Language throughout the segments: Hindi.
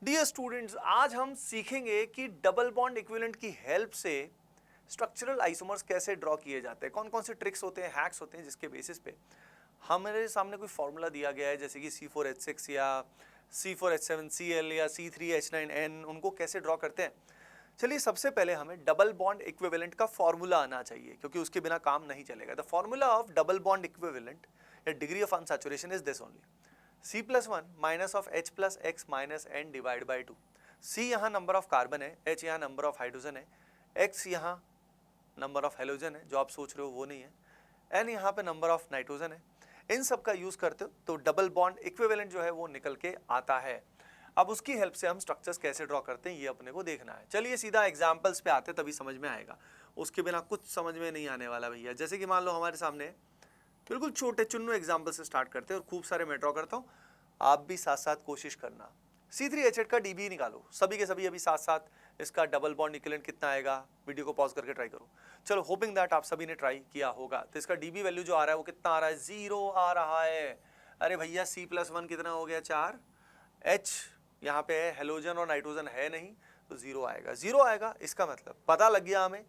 डियर स्टूडेंट्स, आज हम सीखेंगे कि डबल बॉन्ड इक्विवेलेंट की हेल्प से स्ट्रक्चरल आइसोमर्स कैसे ड्रॉ किए जाते हैं, कौन कौन से ट्रिक्स होते हैं, हैक्स होते हैं, जिसके बेसिस पे हमारे सामने कोई फॉर्मूला दिया गया है जैसे कि C4H6 या C4H7Cl या C3H9N, उनको कैसे ड्रॉ करते हैं। चलिए सबसे पहले हमें डबल बॉन्ड इक्विवेलेंट का फॉर्मूला आना चाहिए, क्योंकि उसके बिना काम नहीं चलेगा। The formula of double bond equivalent या degree of unsaturation is this only: C+1 minus of H plus X minus N divide by 2। C यहाँ नंबर ऑफ कार्बन है, H यहाँ नंबर ऑफ हाइड्रोजन है, X यहाँ नंबर ऑफ हेलोजन है, जो आप सोच रहे हो वो नहीं है, N यहाँ पे नंबर ऑफ नाइट्रोजन है। इन सब का यूज करते हो तो डबल बॉन्ड इक्विवेलेंट जो है वो निकल के आता है। अब उसकी हेल्प से हम स्ट्रक्चर्स कैसे ड्रॉ करते हैं ये अपने को देखना है। चलिए सीधा एग्जांपल्स पे आते हैं, तभी समझ में आएगा, उसके बिना कुछ समझ में नहीं आने वाला भैया। जैसे कि मान लो हमारे सामने बिल्कुल छोटे चुन्नू एग्जाम्पल से स्टार्ट करते हैं और खूब सारे मैं ड्रॉ करता हूँ, आप भी साथ साथ कोशिश करना। C3H8 का डीबी निकालो, सभी के सभी अभी साथ साथ इसका डबल बॉन्ड इक्विवेलेंट कितना आएगा, वीडियो को पॉज करके ट्राई करो। चलो, होपिंग दैट आप सभी ने ट्राई किया होगा। तो इसका डीबी वैल्यू जो आ रहा है वो कितना आ रहा है, 0 आ रहा है। अरे भैया C+1 कितना हो गया, 4, H यहाँ पे है, हेलोजन और नाइट्रोजन है नहीं, तो 0 आएगा। 0 आएगा इसका मतलब पता लग गया हमें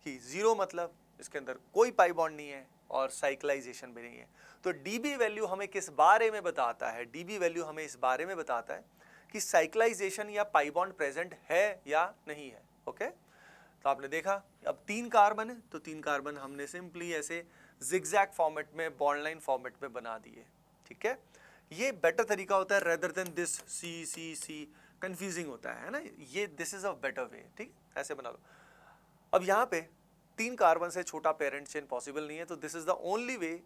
कि 0 मतलब इसके अंदर कोई पाई बॉन्ड नहीं है और साइक्लाइजेशन भी नहीं है। तो डीबी वैल्यू हमें किस बारे में बताता है, डीबी वैल्यू हमें इस बारे में बताता है कि साइक्लाइजेशन या पाई बॉन्ड प्रेजेंट है या नहीं है। ओके, तो आपने देखा अब 3 कार्बन है, तो 3 कार्बन हमने सिंपली ऐसे जिगजैग फॉर्मेट में, बॉन्ड लाइन फॉर्मेट में बना दिए। ठीक है, ये बेटर तरीका होता है rather than this C C C, confusing होता है ना ये, this is a better way. ठीक, ऐसे बना लो। अब यहाँ पे 3 कार्बन से छोटा पेरेंट चेन पॉसिबल नहीं है, तो this is the only way,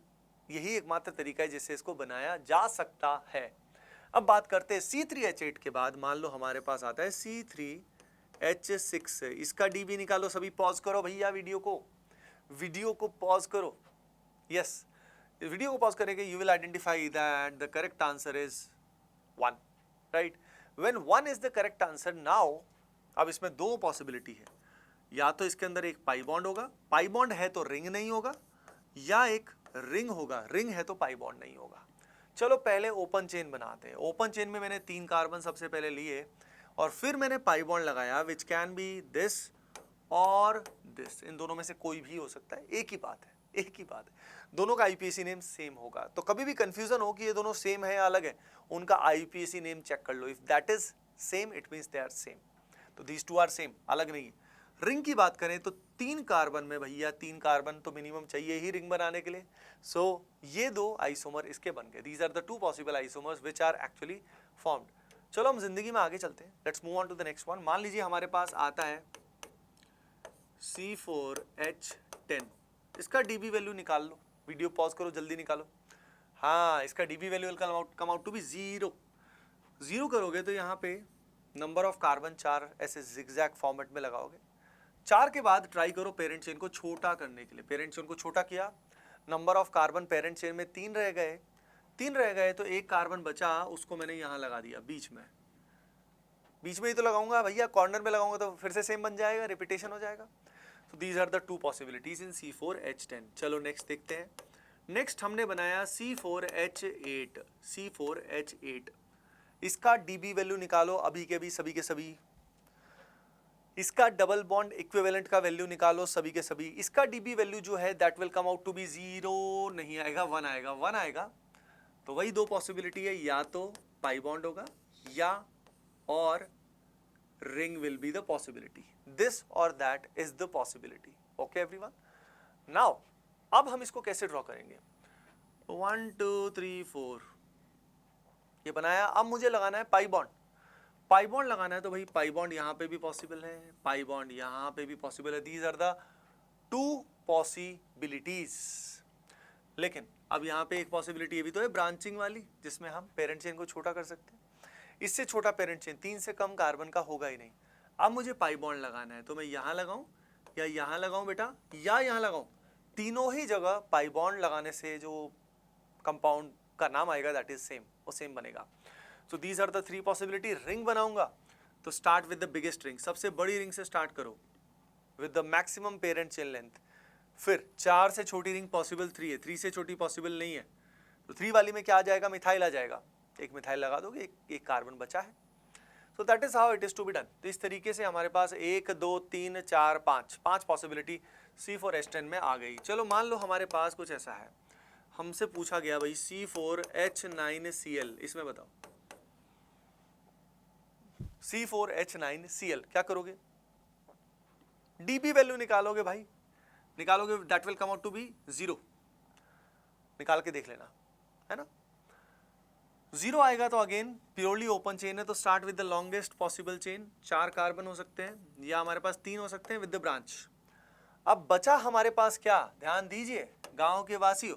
यही एकमात्र तरीका है जिससे इसको बनाया जा सकता है। अब बात करते हैं C3H8 के बाद, मान लो हमारे पास आता है C3H6। इसका डीबी निकालो, सभी पॉज करो भैया, वीडियो को पॉज करो। यस, वीडियो को पॉज करेंगे, you will identify that the correct answer is 1, right. When 1 is the correct answer, now अब इसमें 2 पॉसिबिलिटी है, या तो इसके अंदर एक पाई बॉन्ड होगा, पाई बॉन्ड है तो रिंग नहीं होगा, या एक रिंग होगा, रिंग है तो पाई बॉन्ड नहीं होगा। चलो पहले ओपन चेन बनाते हैं। ओपन चेन में मैंने 3 कार्बन सबसे पहले लिए और फिर मैंने पाई बॉन्ड लगाया, विच कैन बी दिस और दिस, इन दोनों में से कोई भी हो सकता है। एक ही बात है, एक ही बात है, दोनों का आईपीएसी नेम सेम होगा। तो कभी भी कंफ्यूजन हो कि ये दोनों सेम है या अलग है, उनका आईपीएसी नेम चेक कर लो। If that is same, it means they are same. तो दीज टू आर सेम, अलग नहीं है। रिंग की बात करें तो 3 कार्बन में भैया 3 कार्बन तो मिनिमम चाहिए ही रिंग बनाने के लिए। सो ये 2 आइसोमर इसके बन गए। These are the 2 possible isomers which are actually formed. चलो हम जिंदगी में आगे चलते हैं, let's move on to the next one. मान लीजिए हमारे पास आता है C4H10, इसका डीबी वैल्यू निकाल लो, वीडियो पॉज करो, जल्दी निकालो। हाँ, इसका DB value will come out to be 0। 0 करोगे तो यहाँ पे नंबर ऑफ कार्बन 4 ऐसे जिगजैग फॉर्मेट में लगाओगे। 4 के बाद ट्राई करो पेरेंट चेन को छोटा करने के लिए। पेरेंट चेन को छोटा किया, number of carbon parent chain में 3 रह गए, 3 रह गए तो एक कार्बन बचा, उसको मैंने यहाँ लगा दिया बीच में। बीच में ही तो लगाऊंगा भैया, कॉर्नर में लगाऊंगा तो फिर से सेम बन जाएगा, रिपीटेशन हो जाएगा। तो these are the 2 possibilities in C4H10। चलो नेक्स्ट देखते हैं। नेक्स्ट हमने बनाया C4H8। C4H8, इसका डीबी वैल्यू निकालो अभी के भी, सभी के सभी। इसका डबल बॉन्ड इक्विवेलेंट का वैल्यू निकालो सभी के सभी। इसका डीबी वैल्यू जो है that will come out to be 0 नहीं आएगा, 1 आएगा, 1 आएगा। तो वही 2 पॉसिबिलिटी है, या तो पाई बॉन्ड होगा या और ring will be the possibility. This और that is the possibility. Okay everyone, now अब हम इसको कैसे ड्रॉ करेंगे। 1 2 3 4 ये बनाया। अब मुझे लगाना है पाई बॉन्ड। पाई बॉन्ड लगाना है तो भाई पाई बॉन्ड यहाँ पे भी पॉसिबल है, पाई बॉन्ड यहाँ पे भी पॉसिबल है। These are the 2 possibilities. लेकिन अब यहाँ पे एक पॉसिबिलिटी ये भी तो है ब्रांचिंग वाली, जिसमें हम पेरेंट चेन को छोटा कर सकते हैं। इससे छोटा पेरेंट चेन 3 से कम कार्बन का होगा ही नहीं। अब मुझे पाई बॉन्ड लगाना है तो मैं यहाँ लगाऊं या यहाँ लगाऊं बेटा, या यहाँ लगाऊं। तीनों ही जगह पाई बॉन्ड लगाने से जो कंपाउंड का नाम आएगा दैट इज सेम, वो सेम बनेगा। So these are the 3 possibility. Ring बनाऊंगा तो start with the biggest ring, सबसे बड़ी रिंग से स्टार्ट करो with the maximum parent chain length. फिर 4 से छोटी रिंग पॉसिबल 3 है, 3 से छोटी पॉसिबल नहीं है, तो 3 वाली में क्या आ जाएगा, मिथाइल आ जाएगा। एक मिथाइल लगा दोगे, एक कार्बन बचा है। तो that is how it is to be done. तो इस तरीके से हमारे पास 1 2 3 4 5 पॉसिबिलिटी C4H10 में आ गई। चलो मान लो हमारे पास कुछ ऐसा है, हमसे पूछा गया भाई C4H9Cl, इसमें बताओ C4H9Cl क्या करोगे? डीपी वैल्यू निकालोगे भाई, निकालोगे, that will come out to be 0, निकाल के देख लेना, है ना। 0 आएगा तो अगेन प्योरली ओपन चेन है, तो start with the longest possible chain. 4 carbon हो सकते हैं या हमारे पास 3 हो सकते हैं विद द ब्रांच। अब बचा हमारे पास क्या, ध्यान दीजिए गांव के वासियों,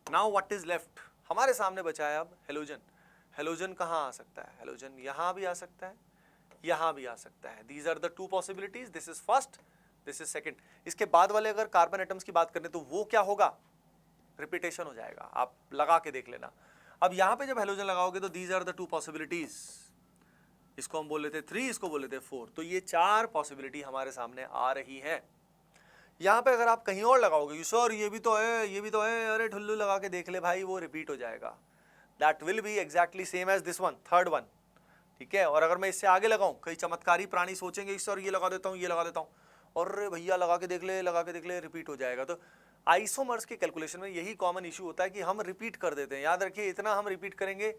नाउ व्हाट इज लेफ्ट, हमारे सामने बचा है अब हेलोजन। हेलोजन कहाँ आ सकता है? हेलोजन यहाँ भी आ सकता है, यहाँ भी आ सकता है। These are the 2 possibilities, this is first, this is second. इसके बाद वाले अगर कार्बन एटम्स की बात करें तो वो क्या होगा, रिपीटेशन हो जाएगा, आप लगा के देख लेना। अब यहाँ पे जब हेलोजन लगाओगे तो दीज आर द 2 पॉसिबिलिटीज, इसको हम बोल लेते 3, इसको बोल लेते 4, तो ये 4 पॉसिबिलिटी हमारे सामने आ रही है। यहाँ पे अगर आप कहीं और लगाओगे सर ये भी तो है, ये भी तो है, अरे ठुल्लू लगा के देख ले भाई, वो रिपीट हो जाएगा। That will be exactly same as this one, third one, ठीक है। और अगर मैं इससे आगे लगाऊं, कई चमत्कारी प्राणी सोचेंगे सर ये लगा देता हूँ, ये लगा देता हूँ, और भैया लगा के देख ले, लगा के देख ले, रिपीट हो जाएगा। तो आइसोमर्स के कैलकुलेशन में यही कॉमन इशू होता है कि हम रिपीट कर देते हैं। याद रखिए इतना हम रिपीट करेंगे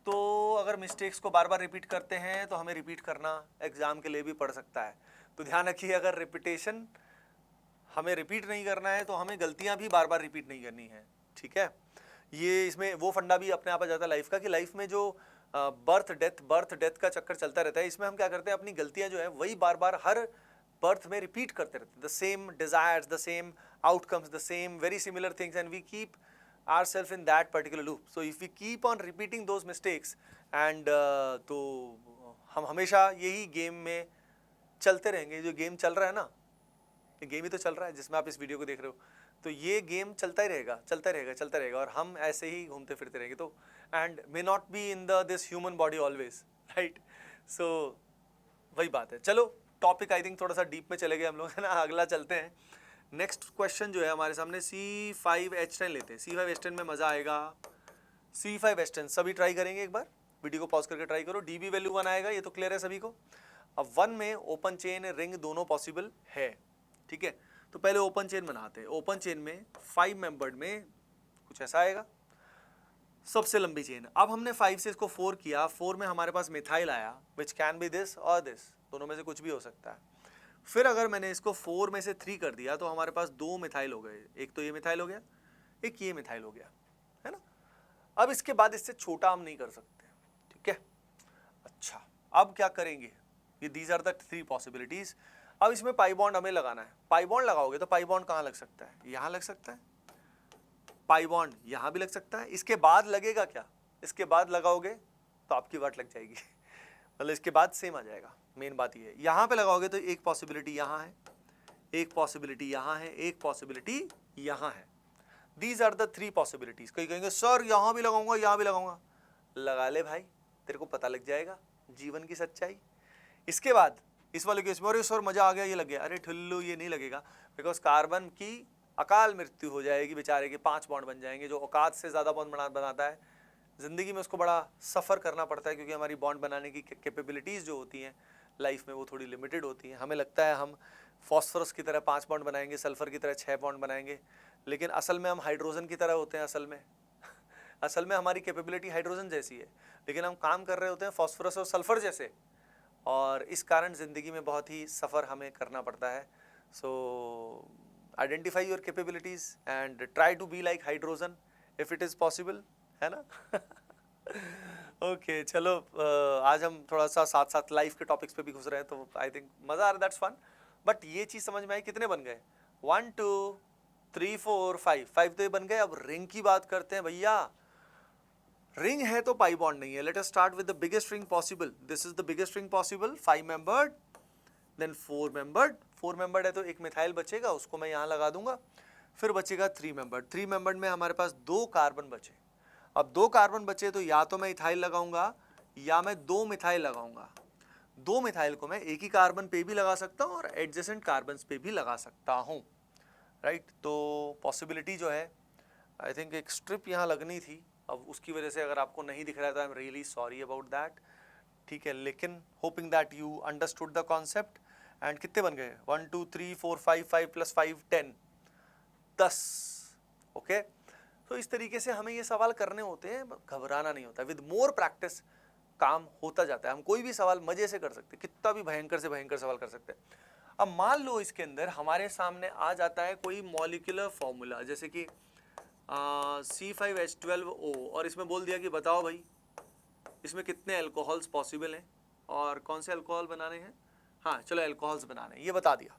तो अगर मिस्टेक्स को बार बार रिपीट करते हैं तो हमें रिपीट करना एग्जाम के लिए भी पड़ सकता है। तो ध्यान रखिए अगर रिपीटेशन हमें रिपीट नहीं करना है तो हमें गलतियां भी बार बार रिपीट नहीं करनी है, ठीक है। ये इसमें वो फंडा भी अपने आप आ जाता है लाइफ का, कि लाइफ में जो बर्थ डेथ का चक्कर चलता रहता है, इसमें हम क्या करते हैं, अपनी गलतियां जो है वही बार बार हर बर्थ में रिपीट करते रहते हैं, the same desires, the same outcomes, the same very similar things, and we keep ourselves in that particular loop. So if we keep on repeating those mistakes and तो हम हमेशा यही गेम में चलते रहेंगे। जो गेम चल रहा है ना, ये गेम ही तो चल रहा है जिसमें आप इस वीडियो को देख रहे हो, तो ये गेम चलता ही रहेगा, चलता रहेगा, चलता रहेगा, और हम ऐसे ही घूमते फिरते रहेंगे। तो and may not be in the this human body always, right. So वही बात है। चलो टॉपिक आई थिंक थोड़ा सा डीप में चले गए हम लोग, है ना। अगला चलते हैं, नेक्स्ट क्वेश्चन जो है हमारे सामने C5H10 लेते हैं। C5H10 में मजा आएगा। C5H10 सभी ट्राई करेंगे, एक बार वीडियो को पॉज करके ट्राई करो। डीबी वैल्यू 1 आएगा, ये तो क्लियर है सभी को। अब 1 में ओपन चेन रिंग दोनों पॉसिबल है, ठीक है। तो पहले ओपन चेन बनाते हैं। ओपन चेन में 5 मेंबर्ड में कुछ ऐसा आएगा, सबसे लंबी चेन। अब हमने 5 से इसको 4 किया, 4 में हमारे पास मिथाइल आया, विच कैन बी दिस और दिस, दोनों में से कुछ भी हो सकता है। फिर अगर मैंने इसको 4 में से 3 कर दिया तो हमारे पास 2 मिथाइल हो गए, एक तो ये मिथाइल हो गया, एक ये मिथाइल हो गया, है ना। अब इसके बाद इससे छोटा हम नहीं कर सकते, ठीक है। अच्छा अब क्या करेंगे, ये दीज आर द 3 पॉसिबिलिटीज। अब इसमें पाई बॉन्ड हमें लगाना है। पाई बॉन्ड लगाओगे तो पाई बॉन्ड कहाँ लग सकता है, यहाँ लग सकता है, पाई बॉन्ड यहाँ भी लग सकता है। इसके बाद लगेगा क्या, इसके बाद लगाओगे तो आपकी वाट लग जाएगी, मतलब इसके बाद सेम आ जाएगा। मेन बात ये है, यहाँ पे लगाओगे तो एक पॉसिबिलिटी यहाँ है, एक पॉसिबिलिटी यहाँ है, एक पॉसिबिलिटी यहाँ है। These are the 3 possibilities. कहीं कहेंगे सर यहाँ भी लगाऊंगा, यहाँ भी लगाऊंगा, लगा ले भाई, तेरे को पता लग जाएगा जीवन की सच्चाई। इसके बाद इस वाले केस में अरे सर मजा आ गया, ये लग गया, अरे ठुल्लू ये नहीं लगेगा, बिकॉज कार्बन की अकाल मृत्यु हो जाएगी बेचारे के, 5 बॉन्ड बन जाएंगे। जो औकात से ज़्यादा बॉन्ड बनाता है ज़िंदगी में उसको बड़ा सफ़र करना पड़ता है, क्योंकि हमारी बॉन्ड बनाने की कैपेबिलिटीज़ जो होती हैं लाइफ में वो थोड़ी लिमिटेड होती हैं। हमें लगता है हम फॉस्फोरस की तरह 5 बॉन्ड बनाएंगे, सल्फर की तरह 6 बॉन्ड बनाएंगे, लेकिन असल में हम हाइड्रोजन की तरह होते हैं। असल में हमारी कैपेबिलिटी हाइड्रोजन जैसी है, लेकिन हम काम कर रहे होते हैं फॉस्फोरस और सल्फर जैसे, और इस कारण ज़िंदगी में बहुत ही सफ़र हमें करना पड़ता है। So identify your capabilities and try to be like hydrogen if it is possible, है ना। ओके चलो आज हम थोड़ा सा साथ साथ लाइफ के टॉपिक्स पे भी घुस रहे हैं, तो आई थिंक मज़ा आ रहा है, दैट्स फन। बट ये चीज़ समझ में आई, कितने बन गए, 1 2 3 4 5 तो ये बन गए। अब रिंग की बात करते हैं भैया। रिंग है तो पाई बॉन्ड नहीं है। Let us start with the biggest ring possible. This is the biggest ring possible, 5 membered, then 4 membered. 4 membered है तो एक मिथाइल बचेगा, उसको मैं यहाँ लगा दूंगा। फिर बचेगा 3 मेंबर्ड। 3 मेंबर्ड में हमारे पास 2 कार्बन बचे। अब 2 कार्बन बचे तो या तो मैं इथाइल लगाऊंगा या मैं 2 मिथाइल लगाऊंगा। 2 मिथाइल को मैं एक ही कार्बन पे भी लगा सकता हूँ और एडजेसेंट कार्बन पे भी लगा सकता हूँ, राइट। तो पॉसिबिलिटी जो है, आई थिंक एक स्ट्रिप यहाँ लगनी थी, अब उसकी वजह से अगर आपको नहीं दिख रहा है तो I am really sorry about that. ठीक है, लेकिन hoping that you understood the concept. And कितने बन गए, 1 2 3 4 5, 5 + 5 10, 10। ओके, तो इस तरीके से हमें ये सवाल करने होते हैं, घबराना नहीं होता। विद मोर प्रैक्टिस काम होता जाता है। हम कोई भी सवाल मजे से कर सकते हैं, कितना भी भयंकर से भयंकर सवाल कर सकते हैं। अब मान लो इसके अंदर हमारे सामने आ जाता है कोई मॉलिक्यूलर फॉर्मूला, जैसे कि C5H12O, और इसमें बोल दिया कि बताओ भाई इसमें कितने अल्कोहल्स पॉसिबल हैं और कौन से अल्कोहल बनाने हैं। हाँ चलो अल्कोहल्स बनाने हैं, ये बता दिया।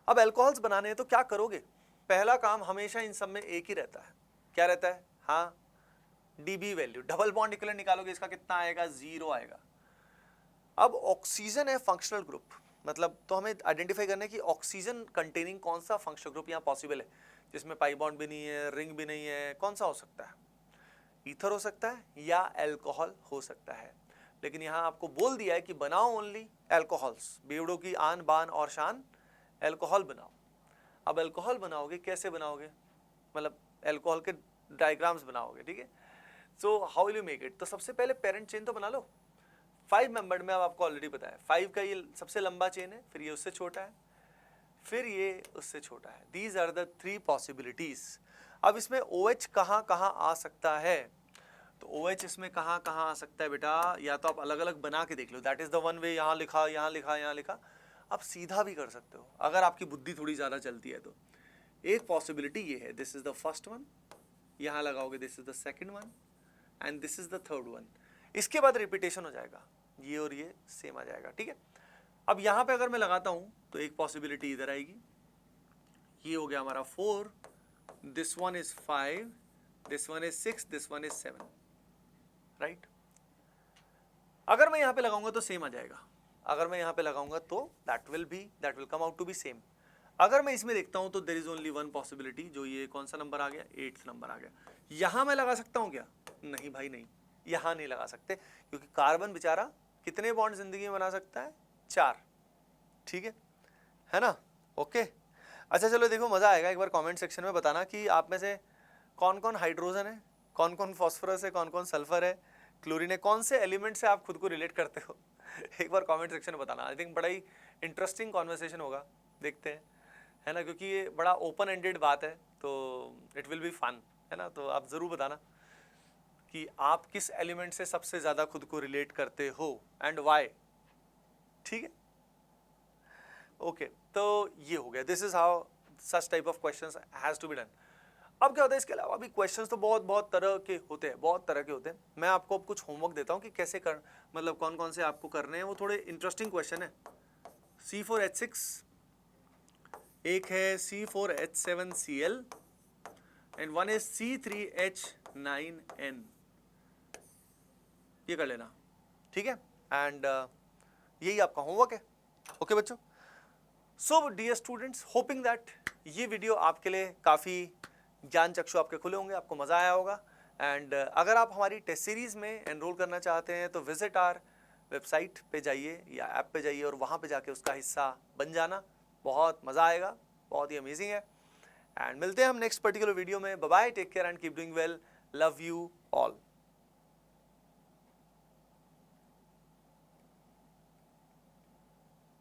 अब अल्कोहल्स बनाने हैं तो क्या करोगे, पहला काम हमेशा इन सब में एक ही रहता है, क्या रहता है, हाँ dB value, double bond equivalent निकालोगे, इसका कितना आएगा, 0 आएगा। अब ऑक्सीजन है फंक्शनल ग्रुप, मतलब तो हमें आइडेंटिफाई करना है कि ऑक्सीजन कंटेनिंग कौन सा फंक्शनल ग्रुप यहाँ पॉसिबल है, जिसमें पाई बॉन्ड भी नहीं है, रिंग भी नहीं है, कौन सा हो सकता है, ईथर हो सकता है या अल्कोहल हो सकता है। लेकिन यहाँ आपको बोल दिया है कि बनाओ ओनली अल्कोहल्स, बेवड़ों की आन बान और शान, अल्कोहल बनाओ। अब अल्कोहल बनाओगे, कैसे बनाओगे, मतलब अल्कोहल के डायग्राम्स बनाओगे, ठीक है। So how will you make it, तो सबसे पहले पेरेंट चेन तो बना लो 5 मेंबर्ड में। अब आपको ऑलरेडी पता है 5 का ये सबसे लंबा चेन है, फिर ये उससे छोटा है, फिर ये उससे छोटा है। These are the 3 possibilities. अब इसमें OH कहाँ कहाँ आ सकता है, तो OH इसमें कहाँ कहाँ आ सकता है बेटा, या तो आप अलग अलग बना के देख लो, that is the one way, यहाँ लिखा यहाँ लिखा यहाँ लिखा। आप सीधा भी कर सकते हो अगर आपकी बुद्धि थोड़ी ज़्यादा चलती है तो। एक पॉसिबिलिटी ये है, this is the first one, यहाँ लगाओगे this is the second one and this is the third one. इसके बाद रिपीटेशन हो जाएगा, ये और ये सेम आ जाएगा, ठीक है। अब यहाँ पे अगर मैं लगाता हूँ तो एक पॉसिबिलिटी इधर आएगी, ये हो गया हमारा 4, this one is 5, this one is 6, this one is 7, right. अगर मैं यहाँ पे लगाऊंगा तो सेम आ जाएगा, अगर मैं यहाँ पे लगाऊंगा तो that will come out to be same. अगर मैं इसमें देखता हूँ तो there is only one possibility, जो ये कौन सा नंबर आ गया, 8th नंबर आ गया। यहाँ मैं लगा सकता हूँ क्या, नहीं भाई नहीं, यहाँ नहीं लगा सकते, क्योंकि कार्बन बेचारा कितने बॉन्ड जिंदगी में बना सकता है, 4, ठीक है ना। ओके, अच्छा चलो देखो मजा आएगा, एक बार कमेंट सेक्शन में बताना कि आप में से कौन कौन हाइड्रोजन है, कौन कौन फॉस्फोरस है, कौन कौन सल्फर है, क्लोरीन है, कौन से एलिमेंट से आप खुद को रिलेट करते हो। एक बार कमेंट सेक्शन में बताना। आई थिंक बड़ा ही इंटरेस्टिंग कॉन्वर्सेशन होगा, देखते हैं, है ना, क्योंकि ये बड़ा ओपन एंडेड बात है, तो इट विल बी फन, है ना। तो आप ज़रूर बताना कि आप किस एलिमेंट से सबसे ज़्यादा खुद को रिलेट करते हो एंड वाई, ठीक है। ओके, तो ये हो गया, this is how such type of questions has to be done. अब क्या होता है, इसके अलावा भी क्वेश्चंस तो बहुत तरह के होते हैं, बहुत तरह के होते हैं। मैं आपको अब कुछ होमवर्क देता हूँ कि कैसे कर, मतलब कौन कौन से आपको करने हैं, वो थोड़े इंटरेस्टिंग क्वेश्चन है। C4H6, एक है C4H7Cl and one is C3H9N, ये कर लेना, ठीक है। एंड यही आपका होमवर्क है। ओके बच्चों, so dear students, hoping that ये वीडियो आपके लिए काफ़ी ज्ञान चक्षु आपके खुले होंगे, आपको मज़ा आया होगा। एंड अगर आप हमारी टेस्ट सीरीज़ में एनरोल करना चाहते हैं तो विजिट आवर वेबसाइट पे जाइए या ऐप पे जाइए और वहाँ पे जाके उसका हिस्सा बन जाना, बहुत मज़ा आएगा, बहुत ही अमेजिंग है। एंड मिलते हैं हम नेक्स्ट पर्टिकुलर वीडियो में। Bye bye, take care and keep doing well, love you all.